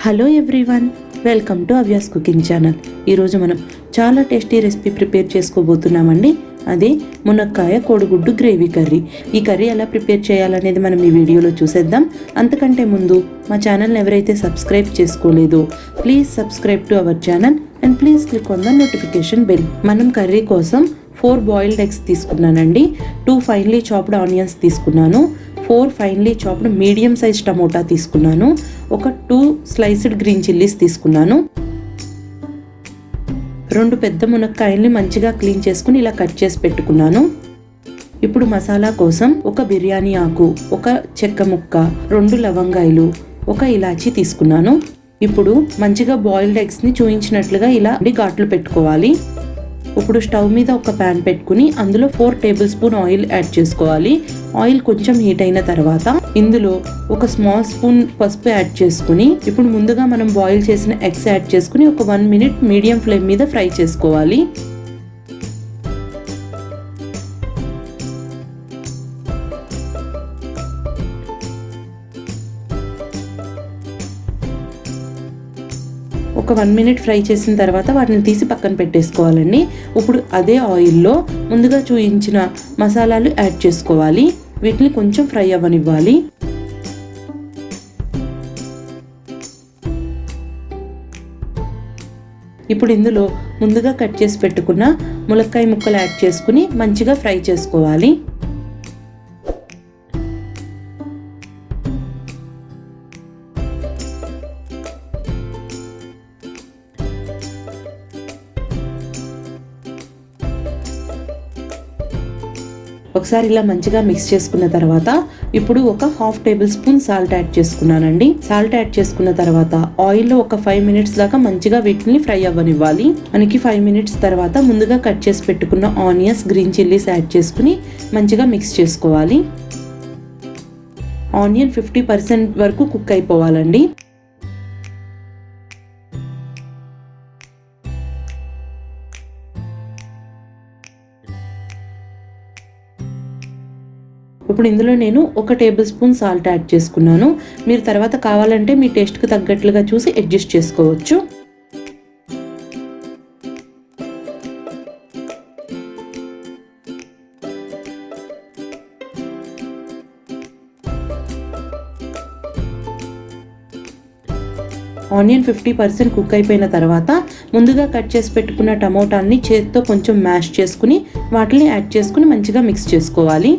Hello everyone, welcome to Avyas cooking channel. ఈరోజు మనం చాలా టేస్టీ రెసిపీ ప్రిపేర్ చేసుకోబోతున్నామండి. అదే మునక్కాయ కోడిగుడ్డు గ్రేవీ కర్రీ. ఈ కర్రీ ఎలా ప్రిపేర్ చేయాలనేది మనం ఈ వీడియోలో చూసేద్దాం. అంతకంటే ముందు మా ఛానల్ని ఎవరైతే సబ్స్క్రైబ్ చేసుకోలేదో please subscribe to our channel and please click on the notification bell. మనం కర్రీ కోసం 4 బాయిల్డ్ ఎగ్స్ తీసుకున్నానండి. 2 ఫైన్లీ చాప్డ్ ఆనియన్స్ తీసుకున్నాను. 4 finely chopped medium size tomato తీసుకున్నాను. ఒక 2 స్లైస్డ్ గ్రీన్ చిల్లీస్ తీసుకున్నాను. 2 పెద్ద మునక్కాయల్ని మంచిగా క్లీన్ చేసుకుని ఇలా కట్ చేసి పెట్టుకున్నాను. ఇప్పుడు మసాలా కోసం ఒక బిర్యానీ ఆకు, ఒక చెక్క ముక్క, 2 లవంగాయలు, ఒక ఇలాచీ తీసుకున్నాను. ఇప్పుడు మంచిగా బాయిల్డ్ ఎగ్స్ని చూయించినట్లుగా ఇలా ఘాట్లు పెట్టుకోవాలి. ఇప్పుడు స్టవ్ మీద ఒక ప్యాన్ పెట్టుకుని అందులో 4 టేబుల్ స్పూన్ ఆయిల్ యాడ్ చేసుకోవాలి. ఆయిల్ కొంచెం హీట్ అయిన తర్వాత ఇందులో ఒక స్మాల్ స్పూన్ పసుపు యాడ్ చేసుకుని ఇప్పుడు ముందుగా మనం బాయిల్ చేసిన ఎగ్స్ యాడ్ చేసుకుని ఒక 1 మినిట్ మీడియం ఫ్లేమ్ మీద ఫ్రై చేసుకోవాలి. ఒక 1 మినిట్ ఫ్రై చేసిన తర్వాత వాటిని తీసి పక్కన పెట్టేసుకోవాలండి. ఇప్పుడు అదే ఆయిల్లో ముందుగా చూయించిన మసాలాలు యాడ్ చేసుకోవాలి. వీటిని కొంచెం ఫ్రై అవ్వనివ్వాలి. ఇప్పుడు ఇందులో ముందుగా కట్ చేసి పెట్టుకున్న ములక్కాయ ముక్కలు యాడ్ చేసుకుని మంచిగా ఫ్రై చేసుకోవాలి. ఒకసారి ఇలా మంచిగా మిక్స్ చేసుకున్న తర్వాత ఇప్పుడు ఒక 1/2 టేబుల్ స్పూన్ సాల్ట్ యాడ్ చేసుకున్నానండి. సాల్ట్ యాడ్ చేసుకున్న తర్వాత ఆయిల్లో ఒక 5 మినిట్స్ దాకా మంచిగా వీటిని ఫ్రై అవ్వనివ్వాలి. మనకి 5 మినిట్స్ తర్వాత ముందుగా కట్ చేసి పెట్టుకున్న ఆనియన్స్, గ్రీన్ చిల్లీస్ యాడ్ చేసుకుని మంచిగా మిక్స్ చేసుకోవాలి. ఆనియన్ 50% వరకు కుక్ అయిపోవాలండి. ఇప్పుడు ఇందులో నేను 1 టేబుల్ స్పూన్ సాల్ట్ యాడ్ చేసుకున్నాను. మీరు తర్వాత కావాలంటే మీ టేస్ట్కి తగ్గట్లుగా చూసి అడ్జస్ట్ చేసుకోవచ్చు. ఆనియన్ 50% కుక్ అయిపోయిన తర్వాత ముందుగా కట్ చేసి పెట్టుకున్న టమోటాని చేతితో కొంచెం మ్యాష్ చేసుకుని వాటిని యాడ్ చేసుకుని మంచిగా మిక్స్ చేసుకోవాలి.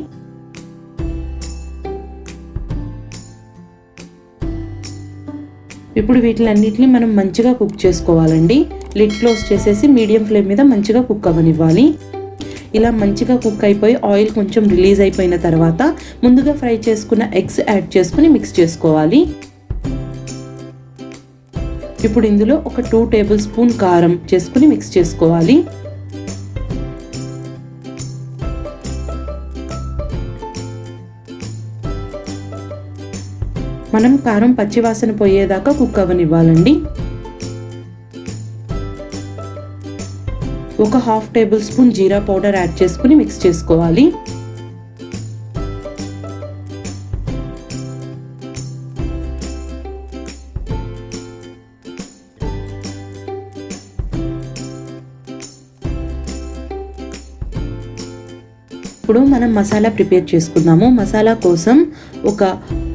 ఇప్పుడు వీటిలన్నిటిని మనం మంచిగా కుక్ చేసుకోవాలండి. లిడ్ క్లోజ్ చేసేసి మీడియం ఫ్లేమ్ మీద మంచిగా కుక్ అవ్వనివ్వాలి. ఇలా మంచిగా కుక్ అయిపోయి ఆయిల్ కొంచెం రిలీజ్ అయిపోయిన తర్వాత ముందుగా ఫ్రై చేసుకున్న ఎగ్స్ యాడ్ చేసుకుని మిక్స్ చేసుకోవాలి. ఇప్పుడు ఇందులో ఒక 2 టేబుల్ స్పూన్ కారం చేసుకుని మిక్స్ చేసుకోవాలి. మనం కారం పచ్చివాసన పోయేదాకా కుక్ అవ్వనివ్వాలండి. ఒక 1/2 టేబుల్ స్పూన్ జీరా పౌడర్ యాడ్ చేసుకుని మిక్స్ చేసుకోవాలి. ఇప్పుడు మనం మసాలా ప్రిపేర్ చేసుకుందాము. మసాలా కోసం ఒక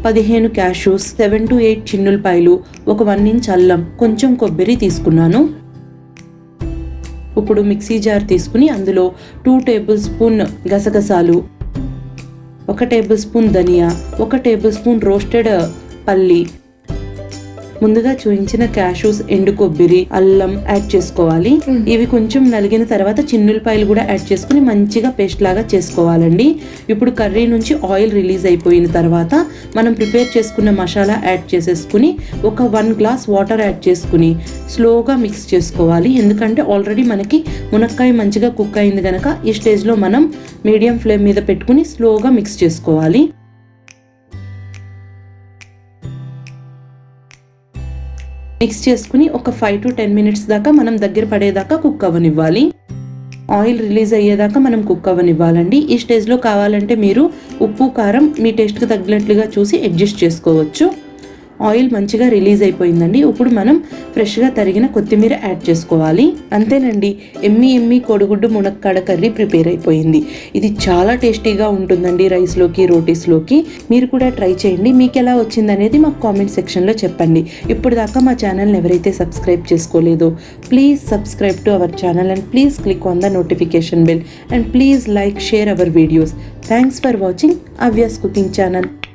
15 క్యాష్యూస్, 7 to 8 చిన్నులపాయలు, ఒక 1 ఇంచ్ అల్లం, కొంచెం కొబ్బరి తీసుకున్నాను. ఇప్పుడు మిక్సీ జార్ తీసుకుని అందులో 2 టేబుల్ స్పూన్ గసగసాలు, 1 టేబుల్ స్పూన్ ధనియా, 1 టేబుల్ స్పూన్ రోస్టెడ్ పల్లి, ముందుగా చూయించిన క్యాష్యూస్, ఎండు కొబ్బరి, అల్లం యాడ్ చేసుకోవాలి. ఇవి కొంచెం నలిగిన తర్వాత చిన్నులపాయలు కూడా యాడ్ చేసుకుని మంచిగా పేస్ట్ లాగా చేసుకోవాలండి. ఇప్పుడు కర్రీ నుంచి ఆయిల్ రిలీజ్ అయిపోయిన తర్వాత మనం ప్రిపేర్ చేసుకున్న మసాలా యాడ్ చేసేసుకుని ఒక 1 గ్లాస్ వాటర్ యాడ్ చేసుకుని స్లోగా మిక్స్ చేసుకోవాలి. ఎందుకంటే ఆల్రెడీ మనకి మునక్కాయ మంచిగా కుక్ అయింది కనుక ఈ స్టేజ్లో మనం మీడియం ఫ్లేమ్ మీద పెట్టుకుని స్లోగా మిక్స్ చేసుకోవాలి. మిక్స్ చేసుకుని ఒక 5 to 10 మినిట్స్ దాకా మనం దగ్గర పడేదాకా కుక్ అవ్వనివ్వాలి. ఆయిల్ రిలీజ్ అయ్యేదాకా మనం కుక్ అవ్వనివ్వాలండి. ఈ స్టేజ్లో కావాలంటే మీరు ఉప్పు, కారం మీ టేస్ట్కి తగినట్లుగా చూసి అడ్జస్ట్ చేసుకోవచ్చు. ఆయిల్ మంచిగా రిలీజ్ అయిపోయిందండి. ఇప్పుడు మనం ఫ్రెష్గా తరిగిన కొత్తిమీర యాడ్ చేసుకోవాలి. అంతేనండి, ఎమ్మి కోడిగుడ్డు మునక్కాడ కర్రీ ప్రిపేర్ అయిపోయింది. ఇది చాలా టేస్టీగా ఉంటుందండి రైస్లోకి, రోటీస్లోకి. మీరు కూడా ట్రై చేయండి. మీకు ఎలా వచ్చింది అనేది మాకు కామెంట్ సెక్షన్లో చెప్పండి. ఇప్పుడు దాకా మా ఛానల్ని ఎవరైతే సబ్స్క్రైబ్ చేసుకోలేదో please subscribe to our channel and please click on the notification bell and please like, share our videos. Thanks for watching Avya's cooking channel.